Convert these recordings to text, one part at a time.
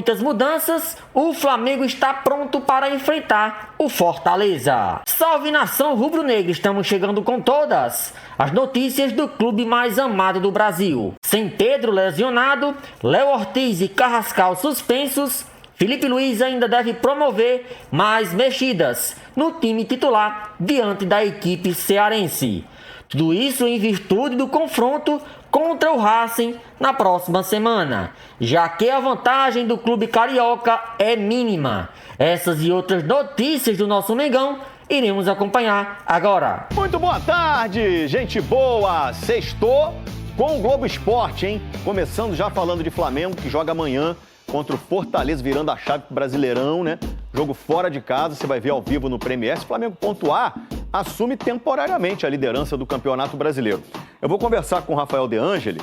muitas mudanças, o Flamengo está pronto para enfrentar o Fortaleza. Salve nação rubro-negra, estamos chegando com todas as notícias do clube mais amado do Brasil. Sem Pedro lesionado, Léo Ortiz e Carrascal suspensos, Felipe Luiz ainda deve promover mais mexidas no time titular diante da equipe cearense. Tudo isso em virtude do confronto contra o Racing na próxima semana, já que a vantagem do clube carioca é mínima. Essas e outras notícias do nosso Mengão iremos acompanhar agora. Muito boa tarde, gente boa! Sextou com o Globo Esporte, hein? Começando já falando de Flamengo, que joga amanhã contra o Fortaleza, virando a chave pro Brasileirão, né? Jogo fora de casa, você vai ver ao vivo no Premier. Se o Flamengo pontuar, assume temporariamente a liderança do Campeonato Brasileiro. Eu vou conversar com o Rafael De Angeli.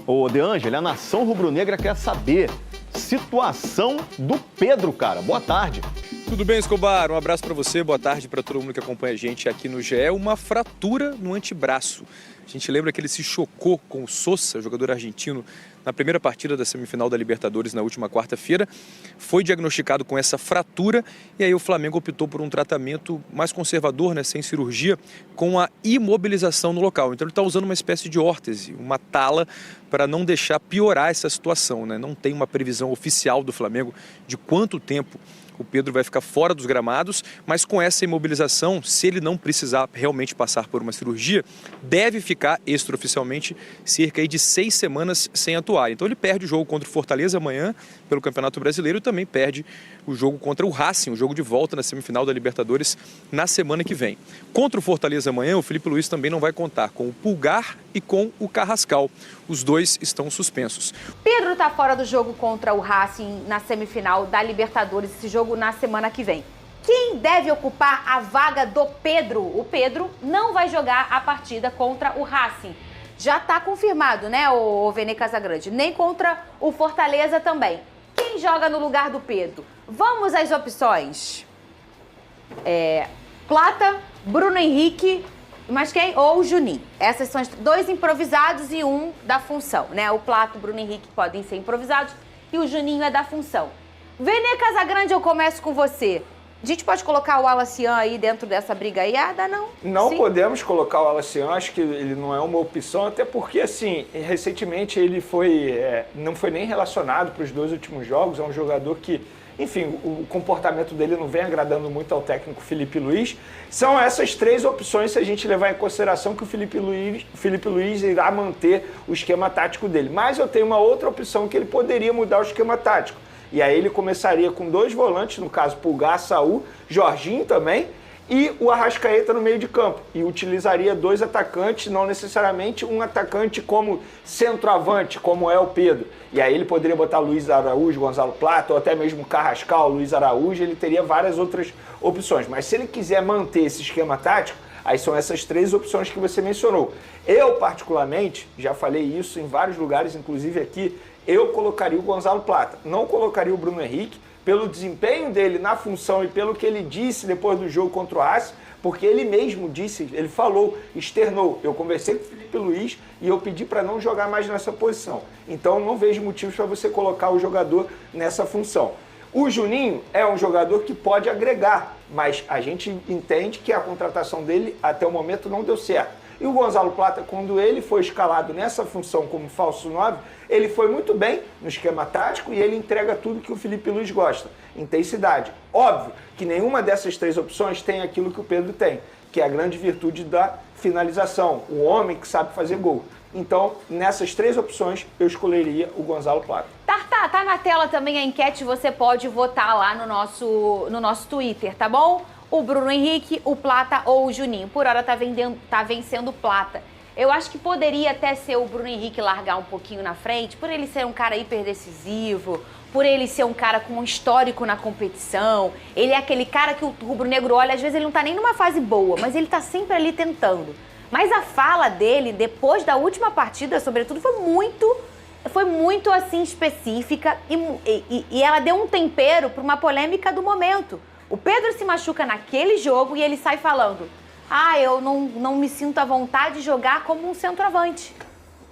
Ô, De Angeli, a nação rubro-negra quer saber situação do Pedro, cara. Boa tarde. Tudo bem, Escobar? Um abraço para você, boa tarde para todo mundo que acompanha a gente aqui no GE. Uma fratura no antebraço. A gente lembra que ele se chocou com o Sosa, jogador argentino, na primeira partida da semifinal da Libertadores na última quarta-feira. Foi diagnosticado com essa fratura e aí o Flamengo optou por um tratamento mais conservador, né, sem cirurgia, com a imobilização no local. Então ele está usando uma espécie de órtese, uma tala, para não deixar piorar essa situação, né? Não tem uma previsão oficial do Flamengo de quanto tempo o Pedro vai ficar fora dos gramados, mas com essa imobilização, se ele não precisar realmente passar por uma cirurgia, deve ficar extraoficialmente cerca aí de 6 semanas sem atuar. Então ele perde o jogo contra o Fortaleza amanhã pelo Campeonato Brasileiro e também perde o jogo contra o Racing, o jogo de volta na semifinal da Libertadores na semana que vem. Contra o Fortaleza amanhã, o Felipe Luiz também não vai contar com o Pulgar e com o Carrascal. Os dois estão suspensos. Pedro está fora do jogo contra o Racing na semifinal da Libertadores, esse jogo na semana que vem. Quem deve ocupar a vaga do Pedro? O Pedro não vai jogar a partida contra o Racing. Já está confirmado, né, o Vene Casagrande? Nem contra o Fortaleza também. Quem joga no lugar do Pedro? Vamos às opções. Plata, Bruno Henrique, mas quem? Ou o Juninho. Essas são 2 improvisados e 1 da função, né? O Plata e o Bruno Henrique podem ser improvisados e o Juninho é da função. Vene Casagrande, eu começo com você. A gente pode colocar o Wallace aí dentro dessa brigaiada, não? Não Sim? podemos colocar o Wallace, acho que ele não é uma opção, até porque, assim, recentemente ele não foi nem relacionado para os 2 últimos jogos, é um jogador que, enfim, o comportamento dele não vem agradando muito ao técnico Felipe Luiz. São essas 3 opções se a gente levar em consideração que o Felipe Luiz irá manter o esquema tático dele. Mas eu tenho uma outra opção que ele poderia mudar o esquema tático. E aí ele começaria com 2 volantes, no caso Pulgar, Saul, Jorginho também, e o Arrascaeta no meio de campo. E utilizaria 2 atacantes, não necessariamente um atacante como centroavante, como é o Pedro. E aí ele poderia botar Luiz Araújo, Gonzalo Plata, ou até mesmo Carrascal, Luiz Araújo, ele teria várias outras opções. Mas se ele quiser manter esse esquema tático, aí são essas 3 opções que você mencionou. Eu, particularmente, já falei isso em vários lugares, inclusive aqui, eu colocaria o Gonzalo Plata. Não colocaria o Bruno Henrique, pelo desempenho dele na função e pelo que ele disse depois do jogo contra o Racing, porque ele mesmo disse, ele falou, externou. Eu conversei com o Felipe Luiz e eu pedi para não jogar mais nessa posição. Então não vejo motivos para você colocar o jogador nessa função. O Juninho é um jogador que pode agregar, mas a gente entende que a contratação dele até o momento não deu certo. E o Gonzalo Plata, quando ele foi escalado nessa função como falso 9, ele foi muito bem no esquema tático e ele entrega tudo que o Felipe Luiz gosta, intensidade. Óbvio que nenhuma dessas 3 opções tem aquilo que o Pedro tem, que é a grande virtude da finalização, o homem que sabe fazer gol. Então, nessas 3 opções, eu escolheria o Gonzalo Plata. Tá na tela também a enquete, você pode votar lá no nosso Twitter, tá bom? O Bruno Henrique, o Plata ou o Juninho. Por hora tá vencendo o Plata. Eu acho que poderia até ser o Bruno Henrique largar um pouquinho na frente, por ele ser um cara hiper decisivo, por ele ser um cara com um histórico na competição. Ele é aquele cara que o rubro-negro olha, às vezes ele não tá nem numa fase boa, mas ele tá sempre ali tentando. Mas a fala dele, depois da última partida, sobretudo, foi muito assim específica e ela deu um tempero para uma polêmica do momento. O Pedro se machuca naquele jogo e ele sai falando: eu não me sinto à vontade de jogar como um centroavante.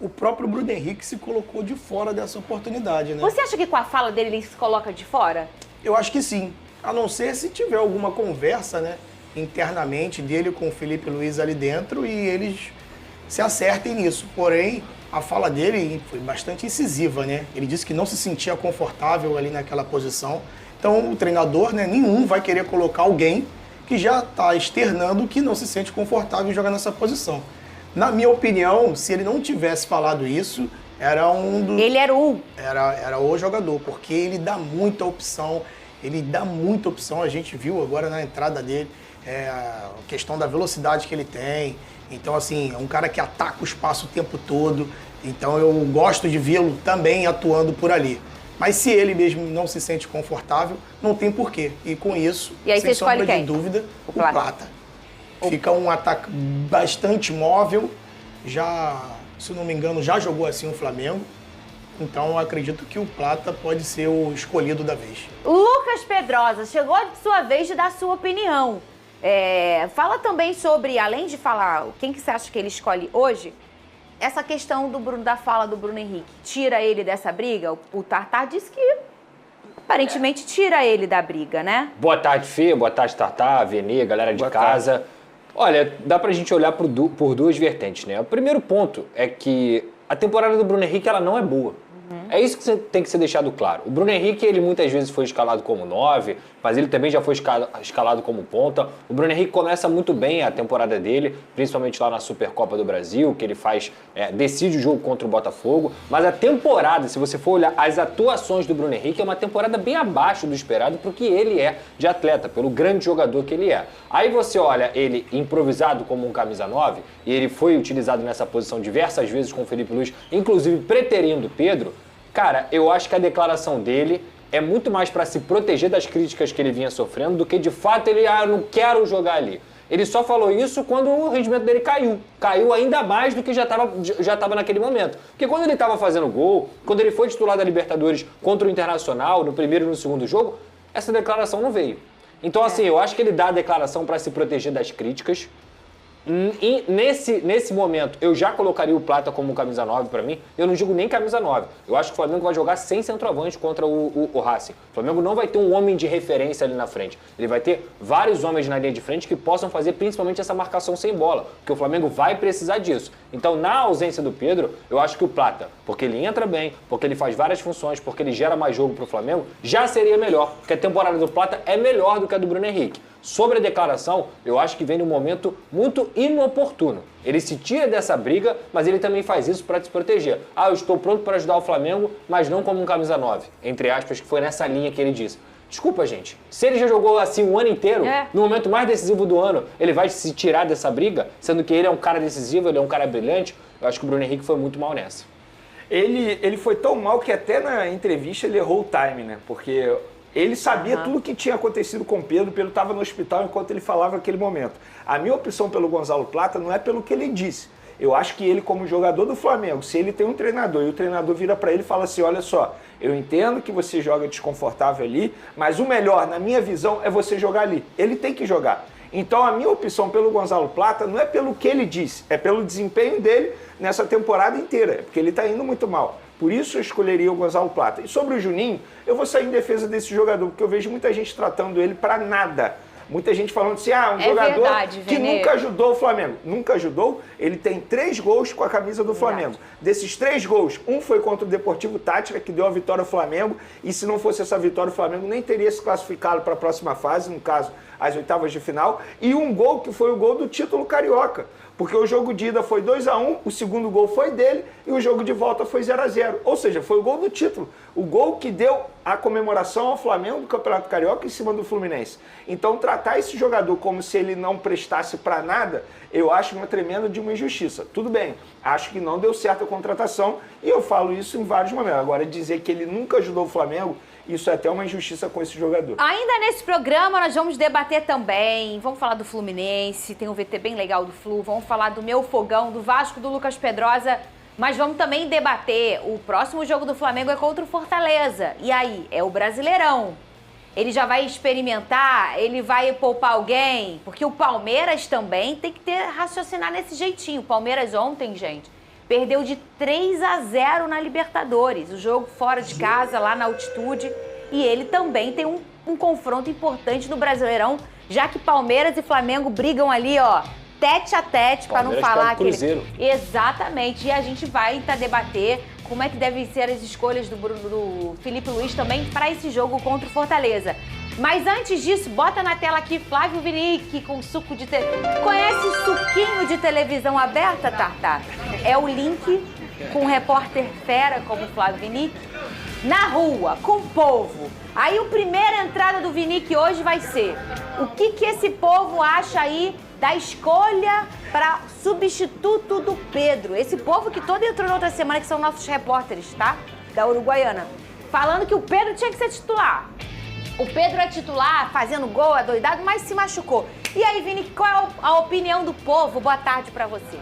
o próprio Bruno Henrique se colocou de fora dessa oportunidade, né? Você acha que com a fala dele ele se coloca de fora? Eu acho que sim. A não ser se tiver alguma conversa, né, internamente dele com o Felipe Luiz ali dentro e eles se acertem nisso. Porém, a fala dele foi bastante incisiva, né? Ele disse que não se sentia confortável ali naquela posição. Então, o treinador, né, nenhum vai querer colocar alguém que já está externando que não se sente confortável em jogar nessa posição. Na minha opinião, se ele não tivesse falado isso, era Ele era o... Era o jogador, porque ele dá muita opção. A gente viu agora na entrada dele a questão da velocidade que ele tem. Então, assim, é um cara que ataca o espaço o tempo todo. Então, eu gosto de vê-lo também atuando por ali. Mas se ele mesmo não se sente confortável, não tem porquê. E com isso, e aí sem sombra quem? de dúvida, o Plata. Fica um ataque bastante móvel. Já, se não me engano, já jogou assim o Flamengo. Então, eu acredito que o Plata pode ser o escolhido da vez. Lucas Pedrosa, chegou a sua vez de dar sua opinião. Fala também sobre, além de falar quem que você acha que ele escolhe hoje, essa questão da fala do Bruno Henrique. Tira ele dessa briga? O Tartar disse que aparentemente tira ele da briga, né? Boa tarde, Fê. Boa tarde, Tartar, Vene, galera de casa. Olha, dá pra gente olhar por duas vertentes, né? O primeiro ponto é que a temporada do Bruno Henrique, ela não é boa. É isso que tem que ser deixado claro. O Bruno Henrique, ele muitas vezes foi escalado como 9, mas ele também já foi escalado como ponta. O Bruno Henrique começa muito bem a temporada dele, principalmente lá na Supercopa do Brasil, que ele decide o jogo contra o Botafogo. Mas a temporada, se você for olhar as atuações do Bruno Henrique, é uma temporada bem abaixo do esperado pro que ele é de atleta, pelo grande jogador que ele é. Aí você olha ele improvisado como um camisa 9, e ele foi utilizado nessa posição diversas vezes com o Felipe Luiz, inclusive preterindo Pedro. Cara, eu acho que a declaração dele é muito mais para se proteger das críticas que ele vinha sofrendo do que de fato ele, eu não quero jogar ali. Ele só falou isso quando o rendimento dele caiu. Caiu ainda mais do que já estava naquele momento. Porque quando ele estava fazendo gol, quando ele foi titular da Libertadores contra o Internacional, no primeiro e no segundo jogo, essa declaração não veio. Então, assim, eu acho que ele dá a declaração para se proteger das críticas. E nesse momento, eu já colocaria o Plata como camisa 9 para mim. Eu não digo nem camisa 9. Eu acho que o Flamengo vai jogar sem centroavante contra o Racing. O Flamengo não vai ter um homem de referência ali na frente. Ele vai ter vários homens na linha de frente que possam fazer principalmente essa marcação sem bola. Porque o Flamengo vai precisar disso. Então, na ausência do Pedro, eu acho que o Plata, porque ele entra bem, porque ele faz várias funções, porque ele gera mais jogo pro Flamengo, já seria melhor. Porque a temporada do Plata é melhor do que a do Bruno Henrique. Sobre a declaração, eu acho que vem num momento muito inoportuno. Ele se tira dessa briga, mas ele também faz isso para se proteger. Eu estou pronto para ajudar o Flamengo, mas não como um camisa 9. Entre aspas, que foi nessa linha que ele disse. Desculpa, gente. Se ele já jogou assim o ano inteiro, no momento mais decisivo do ano, ele vai se tirar dessa briga, sendo que ele é um cara decisivo, ele é um cara brilhante. Eu acho que o Bruno Henrique foi muito mal nessa. Ele foi tão mal que até na entrevista ele errou o time, né? Porque ele sabia tudo o que tinha acontecido com o Pedro. O Pedro estava no hospital enquanto ele falava naquele momento. A minha opção pelo Gonzalo Plata não é pelo que ele disse. Eu acho que ele, como jogador do Flamengo, se ele tem um treinador e o treinador vira para ele e fala assim, olha só, eu entendo que você joga desconfortável ali, mas o melhor, na minha visão, é você jogar ali. Ele tem que jogar. Então a minha opção pelo Gonzalo Plata não é pelo que ele disse, é pelo desempenho dele nessa temporada inteira, porque ele está indo muito mal. Por isso eu escolheria o Gonzalo Plata. E sobre o Juninho, eu vou sair em defesa desse jogador, porque eu vejo muita gente tratando ele para nada. Muita gente falando assim, um jogador que nunca ajudou o Flamengo. Nunca ajudou, ele tem 3 gols com a camisa do Flamengo. Desses 3 gols, um foi contra o Deportivo Táchira, que deu a vitória ao Flamengo, e se não fosse essa vitória, o Flamengo nem teria se classificado para a próxima fase, no caso, as oitavas de final, e um gol que foi o gol do título carioca. Porque o jogo de ida foi 2-1, o segundo gol foi dele e o jogo de volta foi 0-0. Ou seja, foi o gol do título. O gol que deu a comemoração ao Flamengo do Campeonato Carioca em cima do Fluminense. Então, tratar esse jogador como se ele não prestasse para nada, eu acho uma tremenda de uma injustiça. Tudo bem, acho que não deu certo a contratação e eu falo isso em vários momentos. Agora, dizer que ele nunca ajudou o Flamengo, isso é até uma injustiça com esse jogador. Ainda nesse programa nós vamos debater também, vamos falar do Fluminense, tem um VT bem legal do Flu, vamos falar do meu fogão, do Vasco, do Lucas Pedrosa, mas vamos também debater, o próximo jogo do Flamengo é contra o Fortaleza, e aí, é o Brasileirão. Ele já vai experimentar, ele vai poupar alguém, porque o Palmeiras também tem que raciocinar nesse jeitinho. O Palmeiras ontem, gente, perdeu de 3-0 na Libertadores, o jogo fora de casa, lá na altitude. E ele também tem um confronto importante no Brasileirão, já que Palmeiras e Flamengo brigam ali, ó, tete a tete, para não falar que Cruzeiro. Exatamente. E a gente vai debater como é que devem ser as escolhas do Felipe Luiz também para esse jogo contra o Fortaleza. Mas antes disso, bota na tela aqui Flávio Vinick com suco de Conhece suquinho de televisão aberta, Tartar? É o link com um repórter fera como Flávio Vinick na rua, com o povo. Aí a primeira entrada do Vinick hoje vai ser o que esse povo acha aí da escolha para substituto do Pedro. Esse povo que todo entrou na outra semana, que são nossos repórteres, tá? Da Uruguaiana. Falando que o Pedro tinha que ser titular. O Pedro é titular, fazendo gol, adoidado, mas se machucou. E aí, Vini, qual é a opinião do povo? Boa tarde pra você.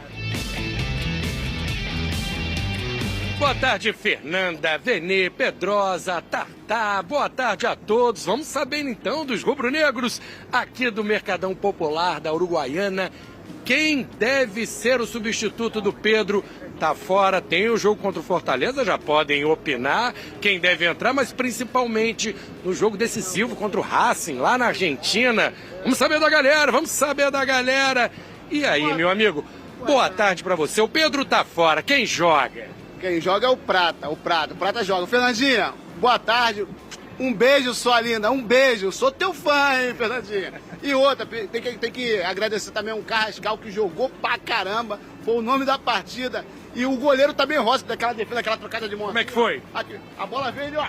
Boa tarde, Fernanda, Venê, Pedrosa, Tartá. Boa tarde a todos. Vamos saber então dos rubro-negros aqui do Mercadão Popular da Uruguaiana. Quem deve ser o substituto do Pedro? Tá fora, tem o jogo contra o Fortaleza, já podem opinar quem deve entrar, mas principalmente no jogo decisivo contra o Racing, lá na Argentina. Vamos saber da galera, E aí, meu amigo, boa tarde pra você. O Pedro tá fora, quem joga? Quem joga é o Prata, o Prata joga. Fernandinha, boa tarde. Um beijo, sua linda, um beijo. Sou teu fã, hein, Fernandinha. E outra, tem que agradecer também um Carrascal que jogou pra caramba. Foi o nome da partida. E o goleiro também roça daquela defesa, daquela trocada de mão. Como é que foi? Aqui, a bola veio, ó.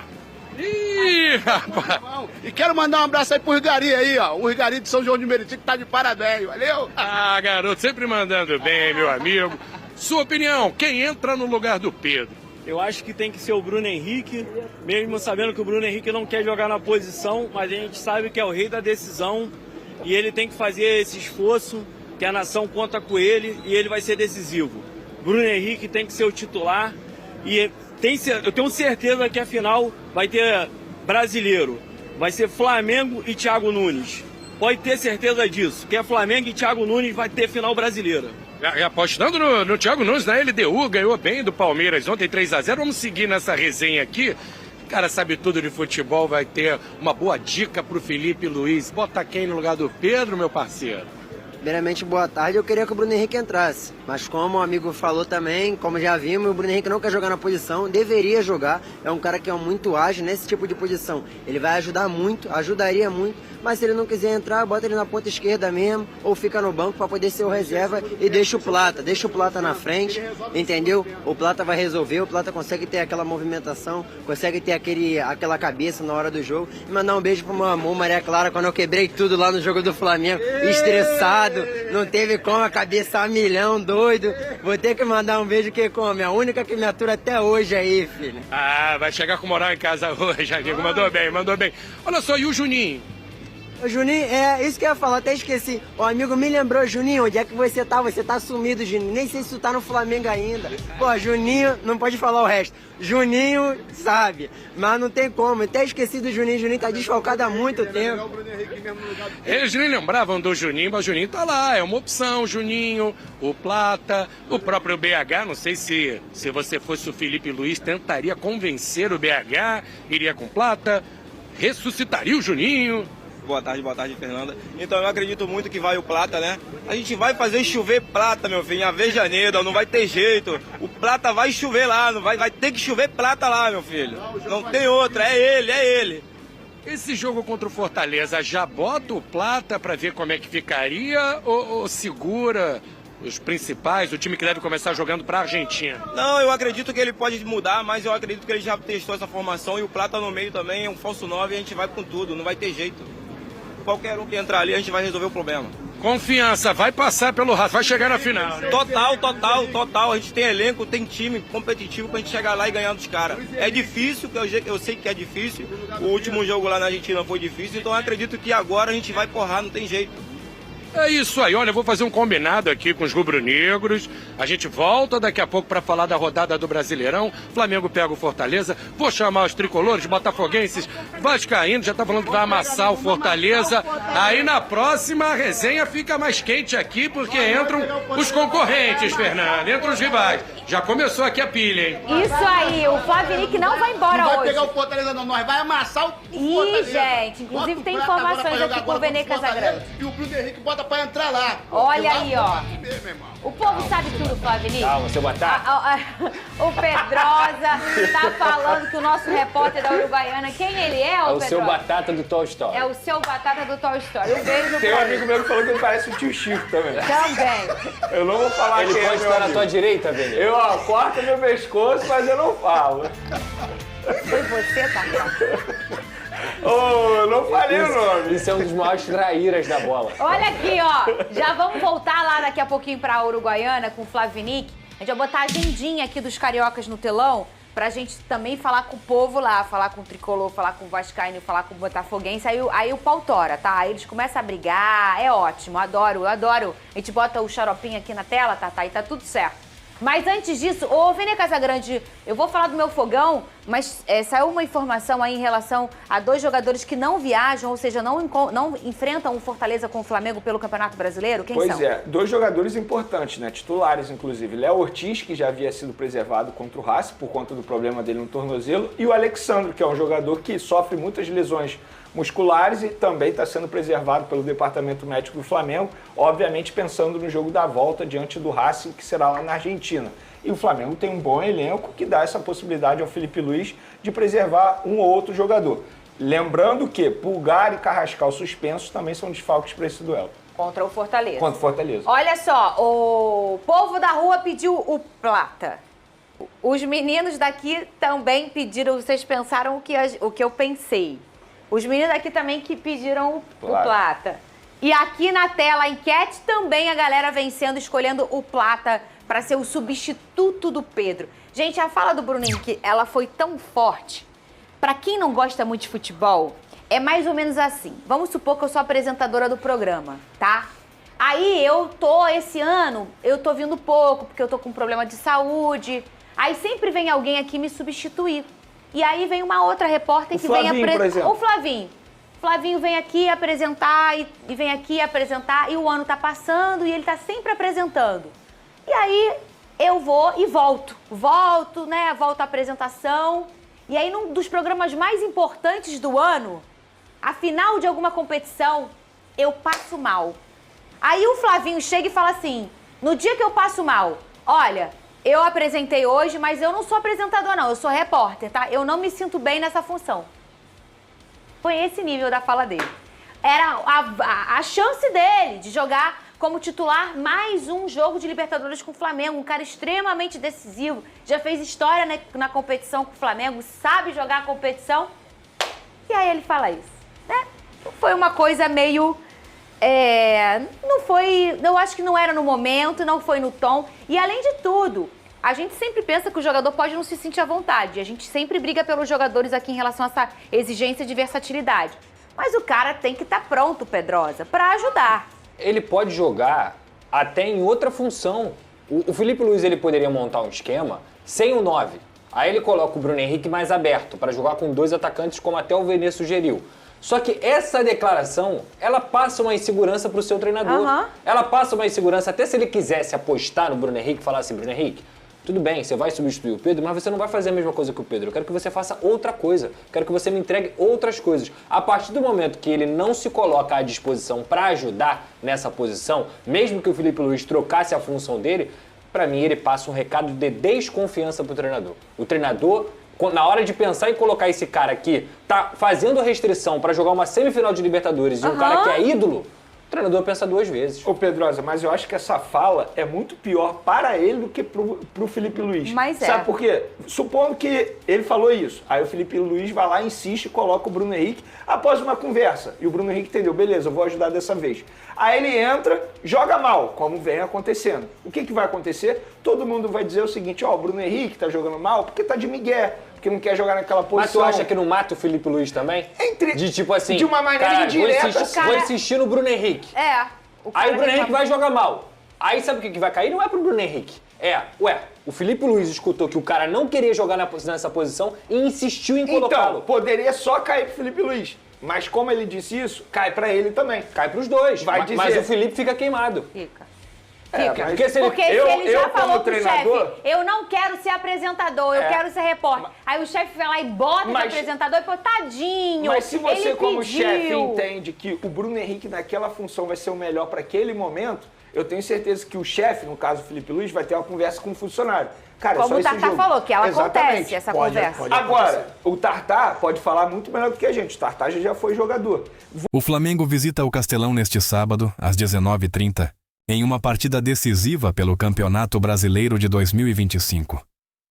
Ih, rapaz. E quero mandar um abraço aí pro Rigari aí, ó. O Rigari de São João de Meriti que tá de parabéns, valeu? Ah, garoto, sempre mandando bem, meu amigo. Sua opinião, quem entra no lugar do Pedro? Eu acho que tem que ser o Bruno Henrique, mesmo sabendo que o Bruno Henrique não quer jogar na posição, mas a gente sabe que é o rei da decisão e ele tem que fazer esse esforço, que a nação conta com ele e ele vai ser decisivo. Bruno Henrique tem que ser o titular e eu tenho certeza que a final vai ter brasileiro, vai ser Flamengo e Thiago Nunes. Pode ter certeza disso, que é Flamengo e Thiago Nunes vai ter final brasileira. E apostando no Thiago Nunes, na LDU, ganhou bem do Palmeiras ontem 3-0. Vamos seguir nessa resenha aqui. O cara sabe tudo de futebol, vai ter uma boa dica pro Felipe Luiz. Bota quem no lugar do Pedro, meu parceiro? Primeiramente, boa tarde. Eu queria que o Bruno Henrique entrasse. Mas como o amigo falou também, como já vimos, o Bruno Henrique não quer jogar na posição, deveria jogar. É um cara que é muito ágil nesse tipo de posição. Ele vai ajudar muito, ajudaria muito. Mas se ele não quiser entrar, bota ele na ponta esquerda mesmo, ou fica no banco para poder ser o reserva e deixa o Plata na frente, entendeu? O Plata vai resolver, o Plata consegue ter aquela movimentação, consegue ter aquela cabeça na hora do jogo. E mandar um beijo pro meu amor, Maria Clara, quando eu quebrei tudo lá no jogo do Flamengo, estressado, não teve como, a cabeça a milhão, doido. Vou ter que mandar um beijo que come, a única que me atura até hoje aí, filho. Ah, vai chegar com moral em casa hoje, amigo, mandou bem. Olha só, e o Juninho? Ô, Juninho, é isso que eu ia falar, até esqueci. O amigo me lembrou, Juninho, onde é que você tá? Você tá sumido, Juninho. Nem sei se tu tá no Flamengo ainda. Pô, Juninho, não pode falar o resto. Juninho, sabe, mas não tem como. Até esqueci do Juninho. Juninho tá desfalcado há muito tempo. Eles nem lembravam do Juninho, mas o Juninho tá lá. É uma opção, Juninho, o Plata, o próprio BH. Não sei se você fosse o Felipe Luiz, tentaria convencer o BH, iria com Plata, ressuscitaria o Juninho. Boa tarde, Fernanda. Então eu acredito muito que vai o Plata, né? A gente vai fazer chover Plata, meu filho, em Avejaneira, não vai ter jeito. O Plata vai chover lá, não vai ter que chover Plata lá, meu filho. Não tem outra, é ele. Esse jogo contra o Fortaleza, já bota o Plata pra ver como é que ficaria ou segura os principais, o time que deve começar jogando pra Argentina? Não, eu acredito que ele pode mudar, mas eu acredito que ele já testou essa formação e o Plata no meio também é um falso 9 e a gente vai com tudo, não vai ter jeito. Qualquer um que entrar ali, a gente vai resolver o problema. Confiança, vai passar pelo Racing, vai chegar na final, né? Total. A gente tem elenco, tem time competitivo pra gente chegar lá e ganhar dos caras. É difícil, eu sei que é difícil. O último jogo lá na Argentina foi difícil, então eu acredito que agora a gente vai porrar, não tem jeito. É isso aí, olha, eu vou fazer um combinado aqui com os rubro-negros. A gente volta daqui a pouco para falar da rodada do Brasileirão. Flamengo pega o Fortaleza. Vou chamar os tricolores, botafoguenses, vascaínos, já tá falando que vai amassar o Fortaleza. Aí na próxima a resenha fica mais quente aqui, porque entram os concorrentes, Fernando, entram os rivais. Já começou aqui a pilha, hein? Isso aí, o Flávio Henrique não vai embora hoje. Não vai pegar o Fortaleza não, nós vai amassar o Fortaleza. Ih, gente, inclusive tem informações aqui com o Vene Casagrande. E o Bruno Henrique bota pra entrar lá. Olha aí, ó. O povo sabe tudo, Flávio Henrique. Calma, seu Batata. O Pedrosa tá falando que o nosso repórter da Uruguaiana, quem ele é, É o Pedrosa? seu Batata do Toy Story. É o seu Batata do Toy Story. Um beijo Tem um pra amigo meu que falou que ele parece o tio Chico também. Também. Eu não vou falar Ele quem pode é meu estar na amigo. tua direita, Vene? Eu, corta meu pescoço, mas eu não falo. Foi você, Tata? Eu não falei o nome. Isso é um dos maiores traíras da bola. Olha aqui, ó. Já vamos voltar lá daqui a pouquinho pra Uruguaiana com o Flávio Henrique. A gente vai botar a agendinha aqui dos cariocas no telão pra gente também falar com o povo lá, falar com o Tricolor, falar com o Vascaíno, falar com o Botafoguense. Aí o pau tora, tá? Aí eles começam a brigar, é ótimo, adoro. A gente bota o xaropinho aqui na tela, tá? E tá tudo certo. Mas antes disso, ô Vene Casagrande, eu vou falar do meu fogão, mas saiu uma informação aí em relação a 2 jogadores que não viajam, ou seja, não enfrentam o Fortaleza com o Flamengo pelo Campeonato Brasileiro. Quem são? Pois é, 2 jogadores importantes, né? Titulares, inclusive. Léo Ortiz, que já havia sido preservado contra o Racing por conta do problema dele no tornozelo, e o Alexandre, que é um jogador que sofre muitas lesões musculares e também está sendo preservado pelo Departamento Médico do Flamengo, obviamente pensando no jogo da volta diante do Racing, que será lá na Argentina. E o Flamengo tem um bom elenco que dá essa possibilidade ao Felipe Luiz de preservar um ou outro jogador. Lembrando que Pulgar e Carrascal suspensos também são desfalques para esse duelo. Contra o Fortaleza. Contra o Fortaleza. Olha só, o povo da rua pediu o Plata. Os meninos daqui também pediram, vocês pensaram o que eu pensei. Os meninos aqui também que pediram o Plata. E aqui na tela, a enquete também a galera vencendo, escolhendo o Plata para ser o substituto do Pedro. Gente, a fala do Bruno Henrique, ela foi tão forte. Para quem não gosta muito de futebol, é mais ou menos assim. Vamos supor que eu sou apresentadora do programa, tá? Aí esse ano, eu tô vindo pouco, porque eu tô com problema de saúde. Aí sempre vem alguém aqui me substituir. E aí vem uma outra repórter que vem apresentar. O Flavinho. Flavinho vem aqui apresentar e vem aqui apresentar. E o ano tá passando e ele tá sempre apresentando. E aí eu vou e volto. Volto à apresentação. E aí num dos programas mais importantes do ano, a final de alguma competição, eu passo mal. Aí o Flavinho chega e fala assim, no dia que eu passo mal, olha... Eu apresentei hoje, mas eu não sou apresentador, não. Eu sou repórter, tá? Eu não me sinto bem nessa função. Foi esse nível da fala dele. Era a chance dele de jogar como titular mais um jogo de Libertadores com o Flamengo. Um cara extremamente decisivo. Já fez história na competição com o Flamengo, sabe jogar a competição. E aí ele fala isso, né? Foi uma coisa meio... não foi, eu acho que não era no momento, não foi no tom. E além de tudo, a gente sempre pensa que o jogador pode não se sentir à vontade. A gente sempre briga pelos jogadores aqui em relação a essa exigência de versatilidade. Mas o cara tem que estar pronto, Pedrosa, para ajudar. Ele pode jogar até em outra função. O Felipe Luiz ele poderia montar um esquema sem o 9. Aí ele coloca o Bruno Henrique mais aberto para jogar com 2 atacantes, como até o Vene sugeriu. Só que essa declaração, ela passa uma insegurança pro seu treinador. Uhum. Ela passa uma insegurança, até se ele quisesse apostar no Bruno Henrique e falar assim, Bruno Henrique, tudo bem, você vai substituir o Pedro, mas você não vai fazer a mesma coisa que o Pedro. Eu quero que você faça outra coisa. Eu quero que você me entregue outras coisas. A partir do momento que ele não se coloca à disposição para ajudar nessa posição, mesmo que o Felipe Luiz trocasse a função dele, para mim ele passa um recado de desconfiança pro treinador. O treinador... Na hora de pensar em colocar esse cara aqui, tá fazendo restrição para jogar uma semifinal de Libertadores e um cara que é ídolo, o treinador pensa 2 vezes. Ô Pedrosa, mas eu acho que essa fala é muito pior para ele do que pro Felipe Luiz. Mas Sabe por quê? Supondo que ele falou isso, aí o Felipe Luiz vai lá, insiste e coloca o Bruno Henrique após uma conversa. E o Bruno Henrique entendeu, beleza, eu vou ajudar dessa vez. Aí ele entra, joga mal, como vem acontecendo. O que vai acontecer? Todo mundo vai dizer o seguinte, o Bruno Henrique tá jogando mal porque tá de migué. Porque não quer jogar naquela posição. Mas tu acha que não mata o Felipe Luiz também? De tipo assim, de uma maneira indireta. Vou insistir no Bruno Henrique. Aí o Bruno Henrique vai jogar mal. Aí sabe o que vai cair? Não é pro Bruno Henrique. O Felipe Luiz escutou que o cara não queria jogar nessa posição e insistiu em colocá-lo. Então, poderia só cair pro Felipe Luiz. Mas como ele disse isso, cai pra ele também. Cai pros dois. Mas o Felipe fica queimado. Fica. Porque se ele já falou pro treinador, chefe, eu não quero ser apresentador, eu quero ser repórter. Aí o chefe vai lá e bota o apresentador e pô, tadinho. Mas se você, ele como pediu. chefe, entende que o Bruno Henrique naquela função vai ser o melhor para aquele momento, eu tenho certeza que o chefe, no caso o Felipe Luiz, vai ter uma conversa com o funcionário. Cara, como o Tartá falou, que ela acontece, essa conversa. conversa. Agora, o Tartá pode falar muito melhor do que a gente. O Tartá já foi jogador. O Flamengo visita o Castelão neste sábado, às 19h30. Em uma partida decisiva pelo Campeonato Brasileiro de 2025.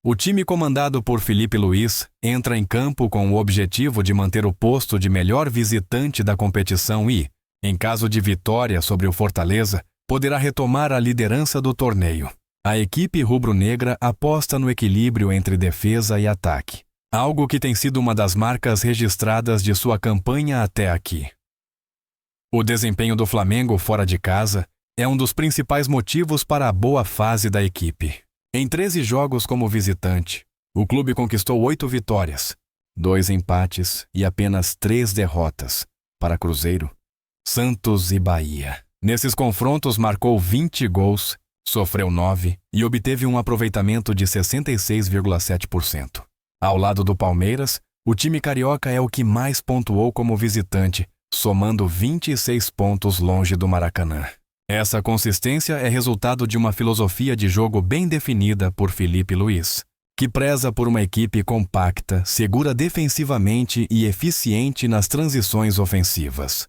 O time comandado por Felipe Luiz entra em campo com o objetivo de manter o posto de melhor visitante da competição e, em caso de vitória sobre o Fortaleza, poderá retomar a liderança do torneio. A equipe rubro-negra aposta no equilíbrio entre defesa e ataque, algo que tem sido uma das marcas registradas de sua campanha até aqui. O desempenho do Flamengo fora de casa é um dos principais motivos para a boa fase da equipe. Em 13 jogos como visitante, o clube conquistou 8 vitórias, 2 empates e apenas 3 derrotas para Cruzeiro, Santos e Bahia. Nesses confrontos marcou 20 gols, sofreu 9 e obteve um aproveitamento de 66,7%. Ao lado do Palmeiras, o time carioca é o que mais pontuou como visitante, somando 26 pontos longe do Maracanã. Essa consistência é resultado de uma filosofia de jogo bem definida por Felipe Luiz, que preza por uma equipe compacta, segura defensivamente e eficiente nas transições ofensivas.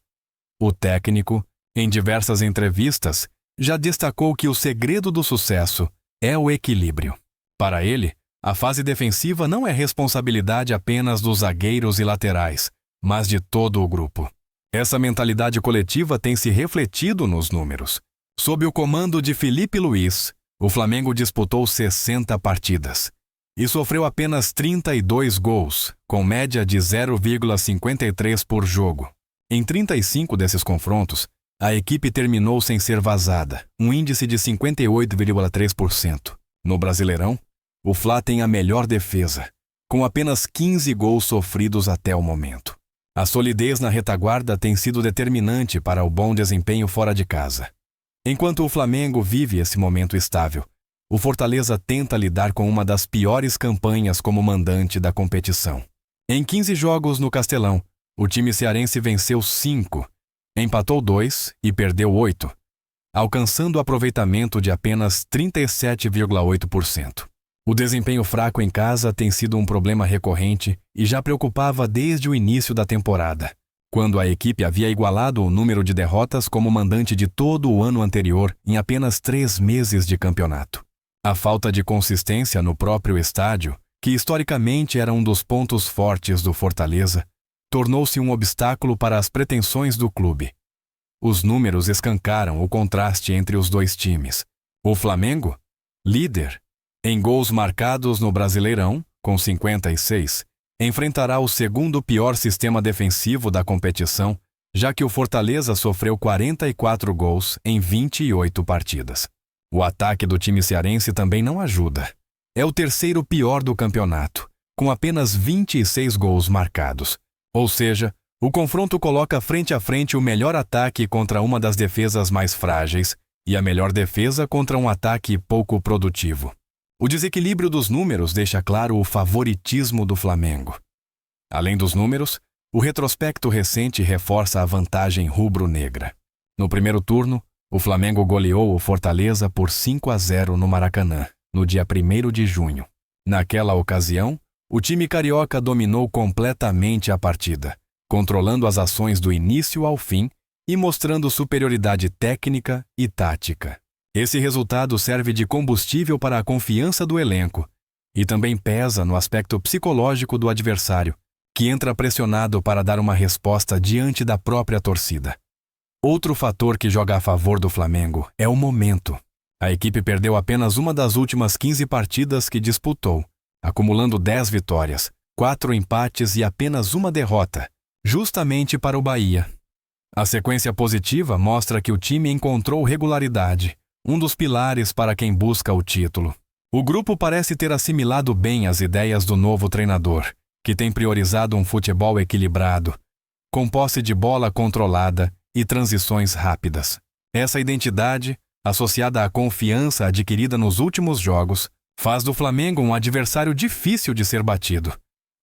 O técnico, em diversas entrevistas, já destacou que o segredo do sucesso é o equilíbrio. Para ele, a fase defensiva não é responsabilidade apenas dos zagueiros e laterais, mas de todo o grupo. Essa mentalidade coletiva tem se refletido nos números. Sob o comando de Felipe Luiz, o Flamengo disputou 60 partidas e sofreu apenas 32 gols, com média de 0,53 por jogo. Em 35 desses confrontos, a equipe terminou sem ser vazada, um índice de 58,3%. No Brasileirão, o Fla tem a melhor defesa, com apenas 15 gols sofridos até o momento. A solidez na retaguarda tem sido determinante para o bom desempenho fora de casa. Enquanto o Flamengo vive esse momento estável, o Fortaleza tenta lidar com uma das piores campanhas como mandante da competição. Em 15 jogos no Castelão, o time cearense venceu 5, empatou 2 e perdeu 8, alcançando o aproveitamento de apenas 37,8%. O desempenho fraco em casa tem sido um problema recorrente e já preocupava desde o início da temporada, quando a equipe havia igualado o número de derrotas como mandante de todo o ano anterior em apenas 3 meses de campeonato. A falta de consistência no próprio estádio, que historicamente era um dos pontos fortes do Fortaleza, tornou-se um obstáculo para as pretensões do clube. Os números escancaram o contraste entre os dois times. O Flamengo, líder, em gols marcados no Brasileirão, com 56, enfrentará o segundo pior sistema defensivo da competição, já que o Fortaleza sofreu 44 gols em 28 partidas. O ataque do time cearense também não ajuda. É o terceiro pior do campeonato, com apenas 26 gols marcados. Ou seja, o confronto coloca frente a frente o melhor ataque contra uma das defesas mais frágeis e a melhor defesa contra um ataque pouco produtivo. O desequilíbrio dos números deixa claro o favoritismo do Flamengo. Além dos números, o retrospecto recente reforça a vantagem rubro-negra. No primeiro turno, o Flamengo goleou o Fortaleza por 5-0 no Maracanã, no dia 1º de junho. Naquela ocasião, o time carioca dominou completamente a partida, controlando as ações do início ao fim e mostrando superioridade técnica e tática. Esse resultado serve de combustível para a confiança do elenco e também pesa no aspecto psicológico do adversário, que entra pressionado para dar uma resposta diante da própria torcida. Outro fator que joga a favor do Flamengo é o momento. A equipe perdeu apenas uma das últimas 15 partidas que disputou, acumulando 10 vitórias, 4 empates e apenas uma derrota, justamente para o Bahia. A sequência positiva mostra que o time encontrou regularidade, um dos pilares para quem busca o título. O grupo parece ter assimilado bem as ideias do novo treinador, que tem priorizado um futebol equilibrado, com posse de bola controlada e transições rápidas. Essa identidade, associada à confiança adquirida nos últimos jogos, faz do Flamengo um adversário difícil de ser batido.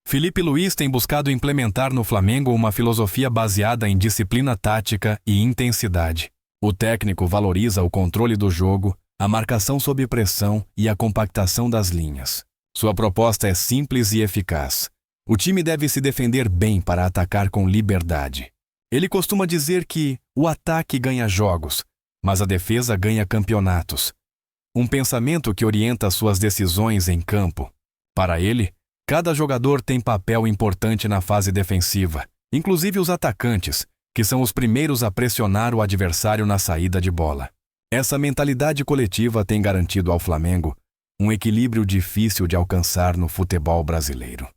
Filipe Luís tem buscado implementar no Flamengo uma filosofia baseada em disciplina tática e intensidade. O técnico valoriza o controle do jogo, a marcação sob pressão e a compactação das linhas. Sua proposta é simples e eficaz. O time deve se defender bem para atacar com liberdade. Ele costuma dizer que o ataque ganha jogos, mas a defesa ganha campeonatos. Um pensamento que orienta suas decisões em campo. Para ele, cada jogador tem papel importante na fase defensiva, inclusive os atacantes, que são os primeiros a pressionar o adversário na saída de bola. Essa mentalidade coletiva tem garantido ao Flamengo um equilíbrio difícil de alcançar no futebol brasileiro.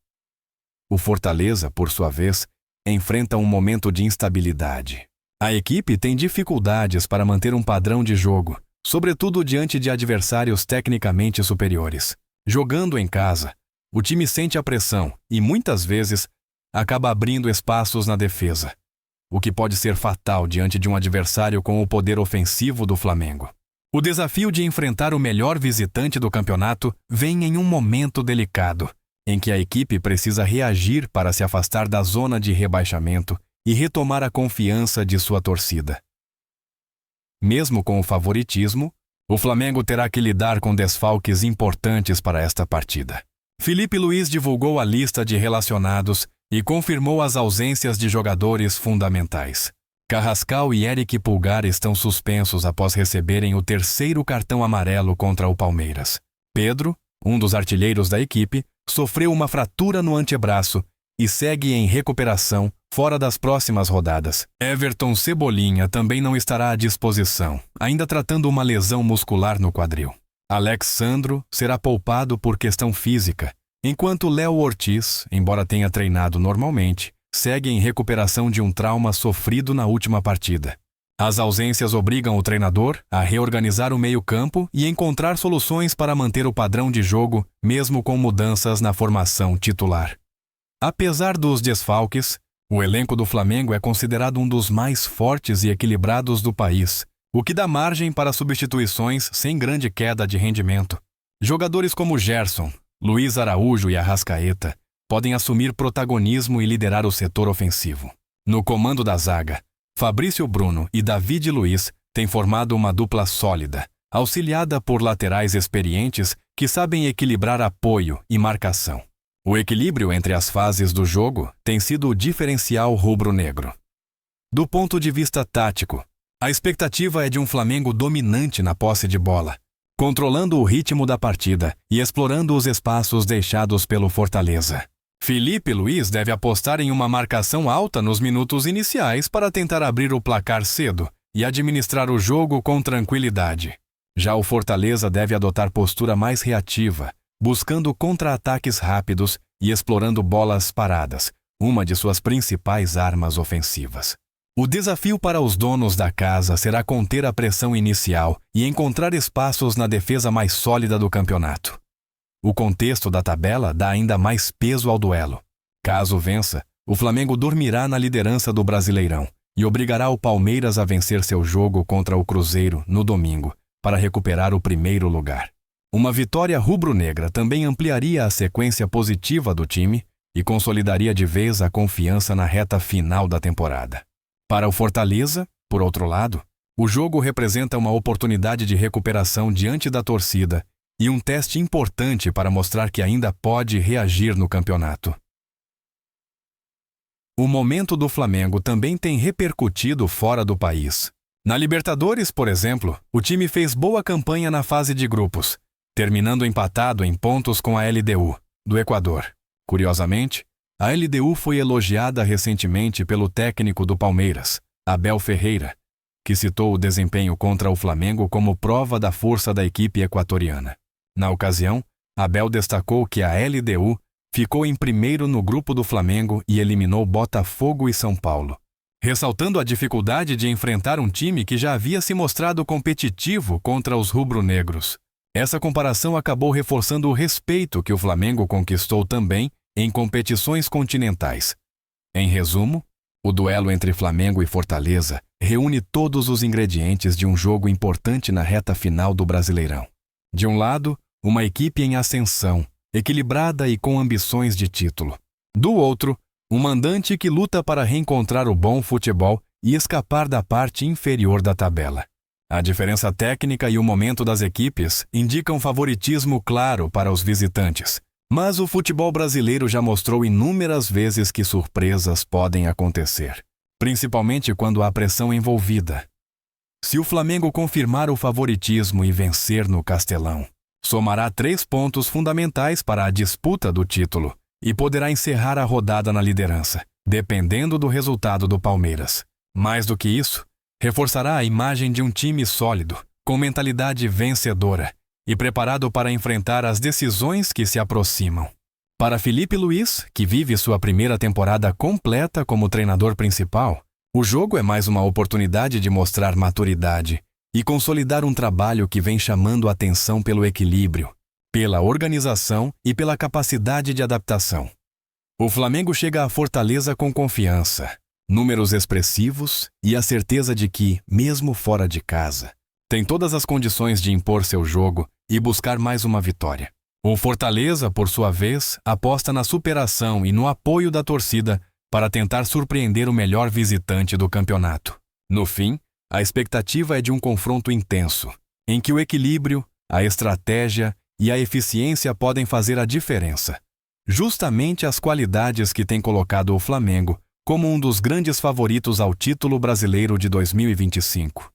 O Fortaleza, por sua vez, enfrenta um momento de instabilidade. A equipe tem dificuldades para manter um padrão de jogo, sobretudo diante de adversários tecnicamente superiores. Jogando em casa, o time sente a pressão e, muitas vezes, acaba abrindo espaços na defesa, o que pode ser fatal diante de um adversário com o poder ofensivo do Flamengo. O desafio de enfrentar o melhor visitante do campeonato vem em um momento delicado, em que a equipe precisa reagir para se afastar da zona de rebaixamento e retomar a confiança de sua torcida. Mesmo com o favoritismo, o Flamengo terá que lidar com desfalques importantes para esta partida. Filipe Luís divulgou a lista de relacionados e confirmou as ausências de jogadores fundamentais. Carrascal e Eric Pulgar estão suspensos após receberem o 3º cartão amarelo contra o Palmeiras. Pedro, um dos artilheiros da equipe, sofreu uma fratura no antebraço e segue em recuperação fora das próximas rodadas. Everton Cebolinha também não estará à disposição, ainda tratando uma lesão muscular no quadril. Alex Sandro será poupado por questão física, enquanto Léo Ortiz, embora tenha treinado normalmente, segue em recuperação de um trauma sofrido na última partida. As ausências obrigam o treinador a reorganizar o meio-campo e encontrar soluções para manter o padrão de jogo, mesmo com mudanças na formação titular. Apesar dos desfalques, o elenco do Flamengo é considerado um dos mais fortes e equilibrados do país, o que dá margem para substituições sem grande queda de rendimento. Jogadores como Gerson, Luiz Araújo e Arrascaeta podem assumir protagonismo e liderar o setor ofensivo. No comando da zaga, Fabrício Bruno e David Luiz têm formado uma dupla sólida, auxiliada por laterais experientes que sabem equilibrar apoio e marcação. O equilíbrio entre as fases do jogo tem sido o diferencial rubro-negro. Do ponto de vista tático, a expectativa é de um Flamengo dominante na posse de bola, controlando o ritmo da partida e explorando os espaços deixados pelo Fortaleza. Filipe Luís deve apostar em uma marcação alta nos minutos iniciais para tentar abrir o placar cedo e administrar o jogo com tranquilidade. Já o Fortaleza deve adotar postura mais reativa, buscando contra-ataques rápidos e explorando bolas paradas, uma de suas principais armas ofensivas. O desafio para os donos da casa será conter a pressão inicial e encontrar espaços na defesa mais sólida do campeonato. O contexto da tabela dá ainda mais peso ao duelo. Caso vença, o Flamengo dormirá na liderança do Brasileirão e obrigará o Palmeiras a vencer seu jogo contra o Cruzeiro no domingo para recuperar o 1º lugar. Uma vitória rubro-negra também ampliaria a sequência positiva do time e consolidaria de vez a confiança na reta final da temporada. Para o Fortaleza, por outro lado, o jogo representa uma oportunidade de recuperação diante da torcida e um teste importante para mostrar que ainda pode reagir no campeonato. O momento do Flamengo também tem repercutido fora do país. Na Libertadores, por exemplo, o time fez boa campanha na fase de grupos, terminando empatado em pontos com a LDU, do Equador. Curiosamente, a LDU foi elogiada recentemente pelo técnico do Palmeiras, Abel Ferreira, que citou o desempenho contra o Flamengo como prova da força da equipe equatoriana. Na ocasião, Abel destacou que a LDU ficou em primeiro no grupo do Flamengo e eliminou Botafogo e São Paulo. ressaltando a dificuldade de enfrentar um time que já havia se mostrado competitivo contra os rubro-negros. Essa comparação acabou reforçando o respeito que o Flamengo conquistou também em competições continentais. Em resumo, o duelo entre Flamengo e Fortaleza reúne todos os ingredientes de um jogo importante na reta final do Brasileirão. De um lado, uma equipe em ascensão, equilibrada e com ambições de título. Do outro, um mandante que luta para reencontrar o bom futebol e escapar da parte inferior da tabela. A diferença técnica e o momento das equipes indicam favoritismo claro para os visitantes. Mas o futebol brasileiro já mostrou inúmeras vezes que surpresas podem acontecer, principalmente quando há pressão envolvida. Se o Flamengo confirmar o favoritismo e vencer no Castelão, somará 3 pontos fundamentais para a disputa do título e poderá encerrar a rodada na liderança, dependendo do resultado do Palmeiras. Mais do que isso, reforçará a imagem de um time sólido, com mentalidade vencedora e preparado para enfrentar as decisões que se aproximam. Para Felipe Luiz, que vive sua primeira temporada completa como treinador principal, o jogo é mais uma oportunidade de mostrar maturidade e consolidar um trabalho que vem chamando a atenção pelo equilíbrio, pela organização e pela capacidade de adaptação. O Flamengo chega à Fortaleza com confiança, números expressivos e a certeza de que, mesmo fora de casa, tem todas as condições de impor seu jogo e buscar mais uma vitória. O Fortaleza, por sua vez, aposta na superação e no apoio da torcida para tentar surpreender o melhor visitante do campeonato. No fim, a expectativa é de um confronto intenso, em que o equilíbrio, a estratégia e a eficiência podem fazer a diferença. Justamente as qualidades que têm colocado o Flamengo como um dos grandes favoritos ao título brasileiro de 2025.